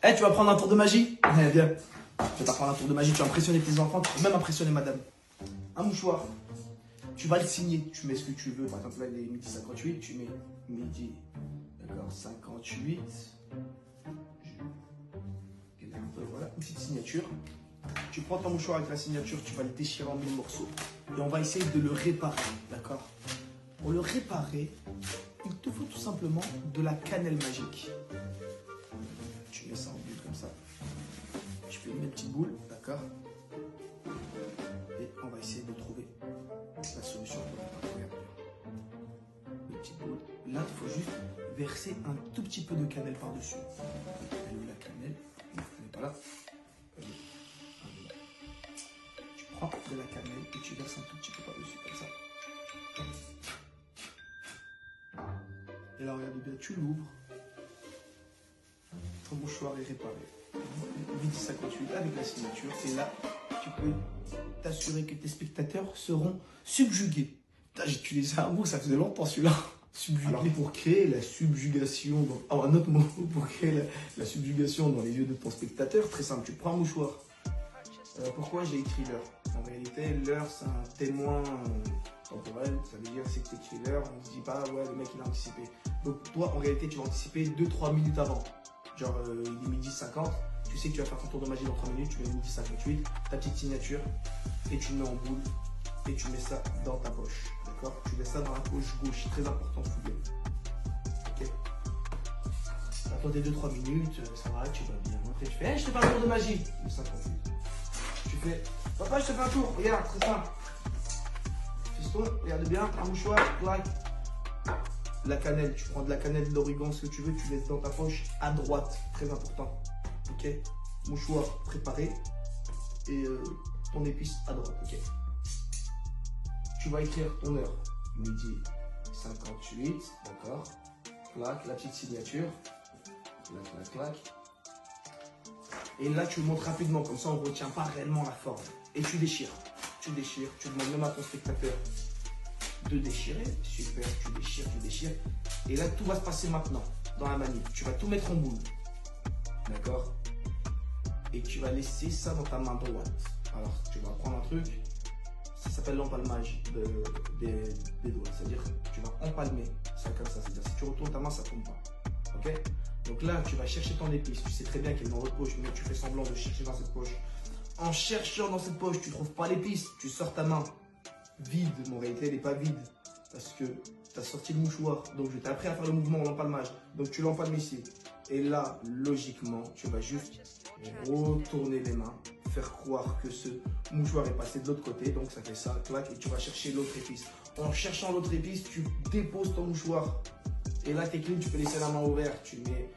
Eh, tu vas prendre un tour de magie? Eh, viens. Je vais t'apprendre un tour de magie. Tu vas impressionner tes enfants. Tu peux même impressionner madame. Un mouchoir. Tu vas le signer. Tu mets ce que tu veux. Par exemple, là, il est midi 58. Tu mets midi. D'accord, 58. Voilà, une petite signature. Tu prends ton mouchoir avec la signature. Tu vas le déchirer en 1000 morceaux. Et on va essayer de le réparer. D'accord? Pour le réparer, il te faut tout simplement de la cannelle magique. Tu mets ça en boule comme ça. Tu fais une petite boule, d'accord? Et on va essayer de trouver la solution pour réparer. Une petite boule. Là, il faut juste verser un tout petit peu de cannelle par-dessus. Elle est la cannelle. Elle n'est pas là. Tu prends de la cannelle et tu verses un tout petit peu par-dessus, comme ça. Et là, regarde bien, tu l'ouvres. Ton mouchoir est réparé. Midi 58 avec la signature. Et là, tu peux t'assurer que tes spectateurs seront subjugués. Putain, j'ai utilisé un mot, ça faisait longtemps celui-là. Subjugué. Alors, pour créer la subjugation, un autre mot, pour créer la subjugation dans les yeux de ton spectateur, très simple, tu prends un mouchoir. Pourquoi j'ai écrit l'heure? En réalité, l'heure, c'est un témoin temporel. Ça veut dire, c'est que tu écris l'heure, on ne se dit pas, ouais, le mec, il a anticipé. Donc, toi, en réalité, tu vas anticiper 2-3 minutes avant. Genre, il est midi 50, tu sais que tu vas faire ton tour de magie dans 3 minutes, tu mets midi 58, ta petite signature, et tu le mets en boule, et tu mets ça dans ta poche. D'accord? Tu mets ça dans la poche gauche, très important, souviens. Ok? Attends tes 2-3 minutes, ça va, tu vas bien. Après, tu fais, hey, je te fais un tour de magie. Mais ça confuse. Tu fais, papa, je te fais un tour, regarde, très simple. Fiston, regarde bien, un mouchoir, clac. La cannelle, tu prends de la cannelle, de l'origan, ce que tu veux, tu laisses dans ta poche à droite, très important. Ok? Mouchoir préparé et ton épice à droite. Ok? Tu vas écrire ton heure, midi 58, d'accord? Clac, la petite signature, clac, clac, clac. Et là, tu le montres rapidement, comme ça on ne retient pas réellement la forme. Et tu déchires, tu demandes même à ton spectateur de déchirer. Super, tu déchires. Et là, tout va se passer maintenant, dans la manip. Tu vas tout mettre en boule, d'accord? Et tu vas laisser ça dans ta main droite. Alors, tu vas prendre un truc, ça s'appelle l'empalmage des doigts. C'est-à-dire que tu vas empalmer ça comme ça. C'est-à-dire si tu retournes ta main, ça ne tombe pas. Ok? Donc là, tu vas chercher ton épice. Tu sais très bien qu'elle est dans votre poche, mais tu fais semblant de chercher dans cette poche. En cherchant dans cette poche, tu ne trouves pas l'épice. Tu sors ta main vide. Mais en réalité, elle n'est pas vide parce que tu as sorti le mouchoir. Donc, je t'ai appris à faire le mouvement, l'empalmage. Donc, tu l'empalmes ici. Et là, logiquement, tu vas juste retourner les mains, faire croire que ce mouchoir est passé de l'autre côté. Donc, ça fait ça, clac, et tu vas chercher l'autre épice. En cherchant l'autre épice, tu déposes ton mouchoir. Et là, t'es clean, tu peux laisser la main ouverte. Tu mets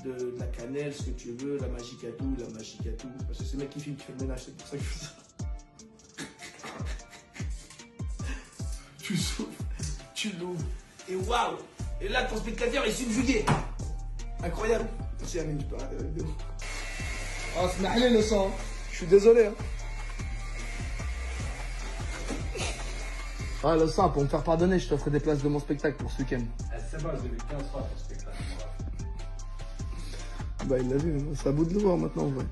de la cannelle, ce que tu veux, la magique à tout, Parce que c'est le mec qui filme qui fait le ménage, c'est pour ça que je fais ça. Tu souffles, tu l'ouvres, et waouh! Et là, ton spectateur est subjugué. Incroyable. Merci Amine, tu peux arrêter la vidéo. Oh, c'est mal le sang. Je suis désolé. Hein. Ah, le sang, pour me faire pardonner, je t'offre des places de mon spectacle pour ce week-end. C'est bon, j'ai vu 15 fois ton spectacle. Bah, il l'a vu, c'est à bout de le voir maintenant, en vrai.